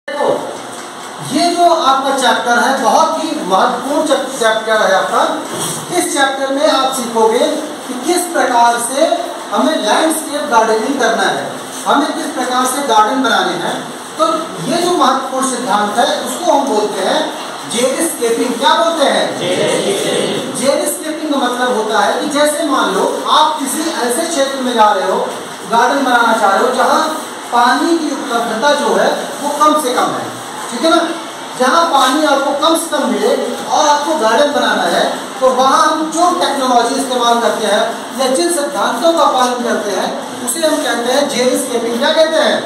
देखो ये जो आपका चैप्टर है बहुत ही महत्वपूर्ण चैप्टर है आपका। इस चैप्टर में आप सीखोगे कि किस प्रकार से हमें लैंडस्केप गार्डनिंग करना है, हमें किस प्रकार से गार्डन बनाने हैं। तो ये जो महत्वपूर्ण सिद्धांत है उसको हम बोलते हैं जेरिस्केपिंग। क्या बोलते हैं? जेरिस्केपिंग का मतलब होता है कि जैसे मान लो आप किसी ऐसे क्षेत्र में जा रहे हो, गार्डन बनाना चाह रहे हो जहाँ पानी की उपलब्धता जो है वो कम से कम है, ठीक है ना। जहाँ पानी आपको कम से कम मिले और आपको गार्डन बनाना है तो वहाँ हम जो टेक्नोलॉजी इस्तेमाल करते हैं या जिन सिद्धांतों का पालन करते हैं उसे हम कहते हैं जेरिस्केपिंग। क्या कहते हैं?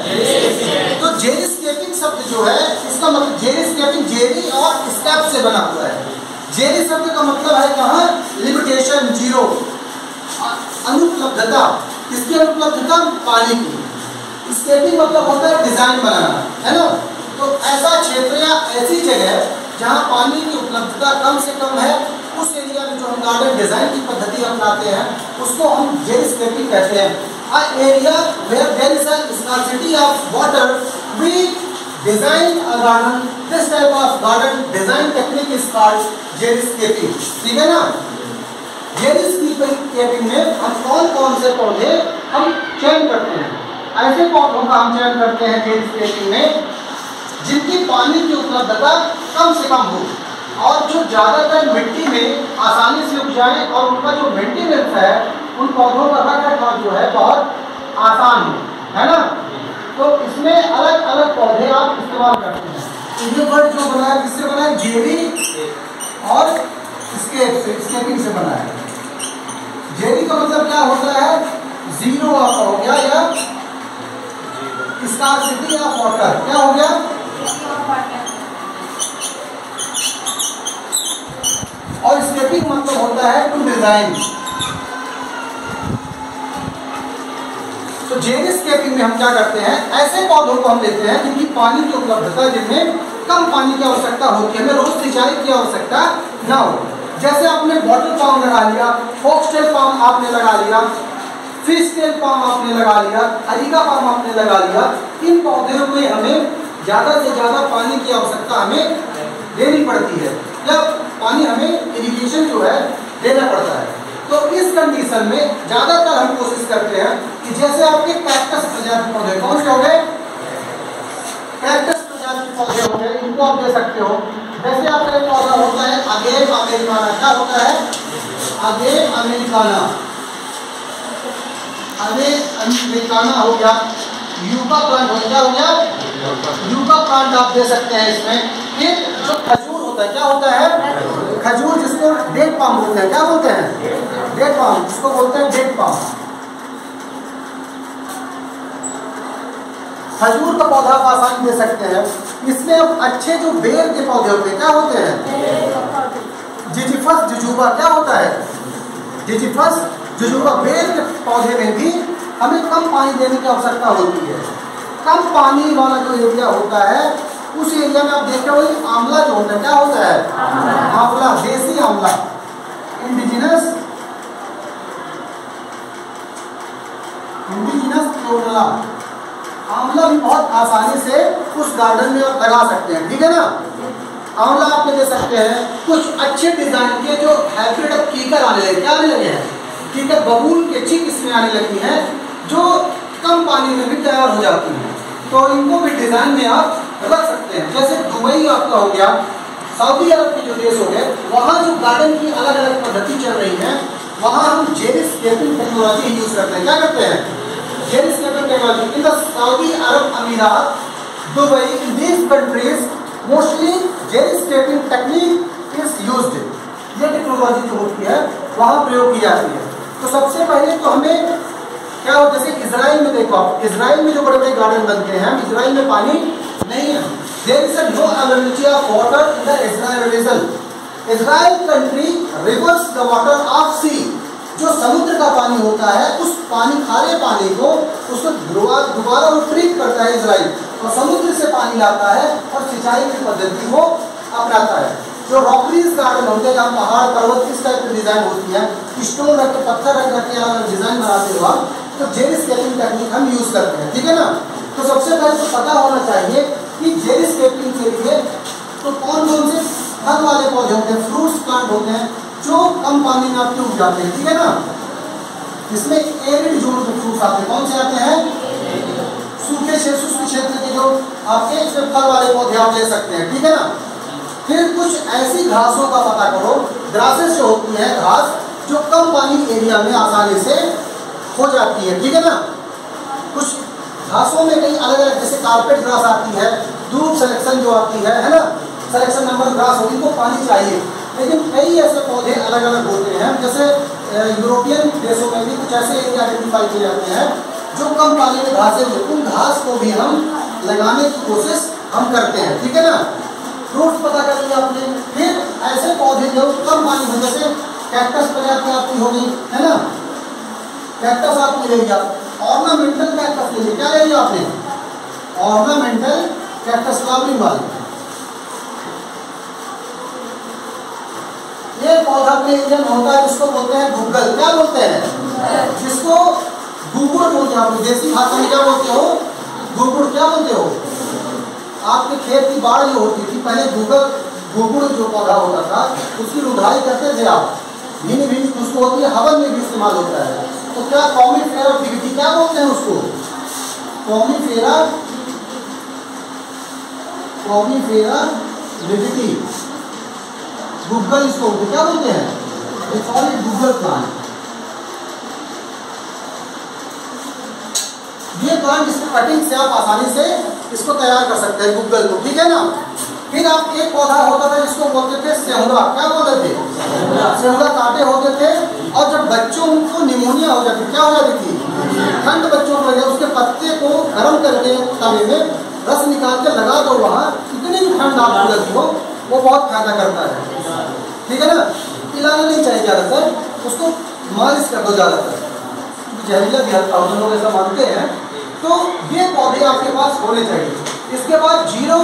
तो जेरिस्केपिंग शब्द जो है इसका मतलब जेरिस्केपिंग जेरी और स्केप से बना हुआ है। जेरी शब्द का मतलब है कहाँ? लिमिटेशन, जीरो, अनुपलब्धता। किसकी अनुपलब्धता? पानी की। स्केपिंग मतलब होता है डिजाइन बनाना, है ना। तो ऐसा क्षेत्र या ऐसी जगह जहाँ पानी की उपलब्धता कम से कम है उस एरिया में जो हम गार्डन डिजाइन की पद्धति अपनाते हैं उसको हम जेरिस्केपिंग कहते हैं। An area where there is a scarcity of water, we design a garden. This type of garden design technique is called जेरिस्केपिंग। ठीक है ना। जेरिस्केपिंग में हम कौन कौन से पौधे हम चयन करते हैं? ऐसे पौधों का हम चयन करते हैं जेरिस्केपिंग में जिनकी पानी की उपलब्धता कम से कम हो और जो ज्यादातर मिट्टी में आसानी से उग जाए और उनका जो मेंटेनेंस है उन पौधों का रखरखाव जो है बहुत आसान हो, है ना। तो इसमें अलग अलग पौधे आप इस्तेमाल करते हैं। ये वर्ड जो बना है किससे बना है? जेरी और स्केपिंग से बना है। जेरी का मतलब क्या होता है? जीरो आपका हो गया या स्कार्सिटी ऑफ वाटर। क्या हो गया? और स्केपिंग मतलब होता है टू डिजाइन। तो जेरिस्केपिंग में हम क्या करते हैं? ऐसे पौधों को हम लेते हैं जिनकी पानी की उपलब्धता, जिनमें कम पानी की आवश्यकता होती है, हमें रोज सिंचाई की आवश्यकता ना हो। जैसे आपने बॉटल पाम लगा लिया, फॉक्सटेल पाम आपने लगा लिया, फिशटेल पाम आपने लगा लिया, अरिका पाम आपने लगा लिया। इन पौधों में हमें ज्यादा से ज्यादा पानी की आवश्यकता हमें देनी पड़ती है या पानी हमें इरिगेशन जो है देना पड़ता है। तो इस कंडीशन में ज्यादातर हम कोशिश करते हैं कि जैसे आपके कैक्टस प्रजाति पौधे, कौन से हो गए? कैक्टस प्रजाति पौधे हो गए, इनको आप दे सकते हो। जैसे आपका एक पौधा होता है अगेव अमेरिकाना। क्या होता है? Agave Americana. अमेरिकाना हो गया। यूका प्लांट हो गया, यूका प्लांट आप दे सकते हैं इसमें। फिर जो खजूर होता है, क्या होता है? खजूर, जिसको डेट पाम बोलते हैं। क्या बोलते हैं? डेट पाम, जिसको बोलते हैं डेट पाम। खजूर का पौधा आप आसानी दे सकते हैं। इसमें अब अच्छे जो बेर के पौधे होते हैं, क्या होते हैं? जिजिफस जुजुबा। क्या होता है? जिजिफस जुजुबा। बेर के पौधे में भी हमें कम पानी देने की आवश्यकता होती है। कम पानी वाला जो एरिया होता है उस एरिया में आप देखते हो आंवला जो होता है, क्या होता है? आंवला, देसी आंवला, इंडिजिनस क्लोरेला। आंवला भी बहुत आसानी से उस गार्डन में आप लगा सकते हैं, ठीक है ना। आंवला आप दे सकते हैं। कुछ अच्छे डिजाइन के जो हाइब्रिड कीकर आने लगे, क्या आने लगे हैं? कीकर, बबूल के चिक इसमें आने लगी हैं जो कम पानी में भी तैयार हो जाती हैं। तो इनको भी डिजाइन में आप रख सकते हैं। जैसे दुबई आपका हो गया, सऊदी अरब के जो देश हो गए, वहाँ जो गार्डन की अलग अलग पद्धति चल रही है वहाँ हम जेरिस्केपिंग टेक्नोलॉजी यूज करते हैं। क्या करते हैं? Xeriscaping technology. In the Saudi Arab Emirates, Dubai, in these countries mostly xeriscaping technique is used. ये टेक्नोलॉजी जो होती है वहाँ प्रयोग की जाती है। तो सबसे पहले तो हमें क्या हो, जैसे इजराइल में देखो आप, इजराइल में जो बड़े बड़े गार्डन बनते हैं, इजराइल में पानी नहीं है। There is no availability of water in the Israel region. Israel country reverse the water of sea. जो समुद्र का पानी होता है उस पानी, खारे पानी को उसको दोबारा वो ट्रीट करता है इजराइल और समुद्र से पानी लाता है और सिंचाई की पद्धति को अपनाता है। जो रॉकरीज गार्डन होते हैं जहाँ पहाड़ पर्वत किस टाइप की डिजाइन होती है, स्टोन रख के, पत्थर रख के अलग डिजाइन बनाते हो आप, तो जेरिस्केपिंग टेक्निक हम यूज करते हैं, ठीक है ना। तो सबसे पहले तो पता होना चाहिए कि जेरिस्केपिंग के लिए तो कौन कौन से फल वाले पौधे होते हैं, फ्रूट्स प्लांट होते हैं जो कम पानी में आपके उग जाते हैं, ठीक है ना। इसमें एरिड जोन के फ्रूट्स आते हैं, कौन से आते हैं, सूखे शुष्क क्षेत्र के जो आपके इसमें फल वाले पौधे आप ले सकते हैं, ठीक है ना। फिर कुछ ऐसी घासों का पता करो, ग्रासेस जो होती है घास जो कम पानी एरिया में आसानी से हो जाती है, ठीक है ना। कुछ घासों में कई अलग अलग, जैसे कारपेट ग्रास आती है, धूप सिलेक्शन जो आती है ना, सिलेक्शन नंबर ग्रास होती है, इनको पानी चाहिए। लेकिन कई ऐसे पौधे अलग अलग होते हैं, जैसे यूरोपियन देशों में भी कुछ ऐसे एरिया आइडेंटिफाई किए जाते हैं जो कम पानी में घासें होती हैं, उन घास को भी हम लगाने की कोशिश हम करते हैं, ठीक है ना। फ्रूट्स पता कर लिया आपने। फिर ऐसे पौधे जो कम पानी में, जैसे कैक्टस प्रजाति आपकी होगी, है ना, कैक्टस आप ले लिया, ऑर्नामेंटल कैक्टस ले लिया, क्या ले लिया आपने, ऑर्नामेंटल कैक्टस फ्लावरिंग वाले। ये पौधा अपने एरिया में होता है जिसको बोलते हैं गुग्गल, क्या बोलते हैं, जिसको गुगुड़ बोलते हैं। आप देसी भाषा में क्या बोलते हो, गुगुड़, क्या बोलते हो। आपके खेत की बाढ़ जो होती थी पहले गुगुड़ जो पौधा होता था उसकी रुधाई करते थे आप, भिन्न भिन्न उसको होती है, हवन में भी इस्तेमाल होता है। तो क्या कॉमीफेरा विविटी क्या बोलते हैं उसको, कॉमीफेरा विविटी गुग्गल इसको क्या बोलते हैं, गुग्गल प्लांट। ये प्लांट इसकी कटिंग से आप आसानी से इसको तैयार कर सकते हैं, गुग्गल को, ठीक है ना। फिर आप एक पौधा होता था जिसको बोलते थे सेहुरा, क्या बोलते थे, सेहुरा कांटे होते थे, और जब बच्चों को निमोनिया हो जाती, क्या हो जाती थी, ठंड बच्चों को लगे, उसके पत्ते को गर्म करके तवे में रस निकाल के लगा दो, वहाँ इतनी भी ठंड आपको लगी हो वो बहुत फायदा करता है, ठीक है ना। पिलाना नहीं चाहिए ज़्यादातर, उसको मालिश कर दो ज़्यादातर, जहरीला भी हल्का होता है, लोग ऐसा मानते हैं। तो ये पौधे आपके पास होने चाहिए। इसके बाद जीरो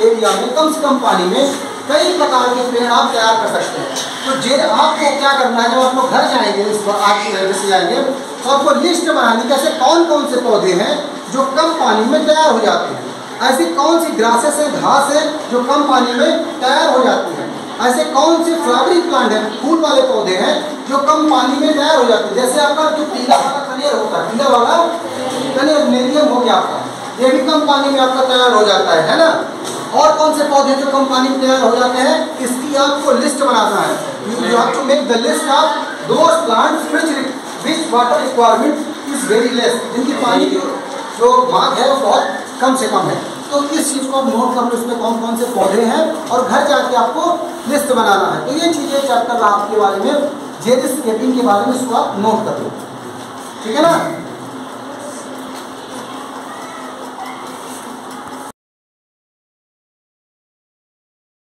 एरिया में कम से कम पानी में कई प्रकार के पेड़ आप तैयार कर सकते हैं। तो आपको क्या करना है, जब आप लोग घर जाएंगे, इस बार आज से जाएंगे, तो आपको लिस्ट बनानी कैसे कौन कौन से पौधे हैं जो कम पानी में तैयार हो जाते हैं, ऐसी कौन सी ग्रासेस है, घास है जो कम पानी में तैयार हो जाती है, ऐसे कौन से फ्लावरिंग प्लांट है, फूल वाले पौधे हैं जो कम पानी में तैयार हो जाते हैं। जैसे आपका जो पीला वाला कनेर होता है, पीला वाला कनेर नेरियम हो गया आपका, ये भी कम पानी में आपका तैयार हो जाता है ना। और कौन से पौधे जो कम पानी में तैयार हो जाते हैं, इसकी आपको लिस्ट बनाना है। You have to make the list of those plants which water requirement is very less, जिनकी पानी की जो मांग है वो बहुत कम से कम है। तो इस चीज़ को आप नोट कर लो, इसमें कौन कौन से पौधे हैं, और घर जाके आपको लिस्ट बनाना है। तो ये चीज़ें चैप्टर आपके बारे में, जेरिस्केपिंग के बारे में, इसको आप नोट कर लो, ठीक है ना।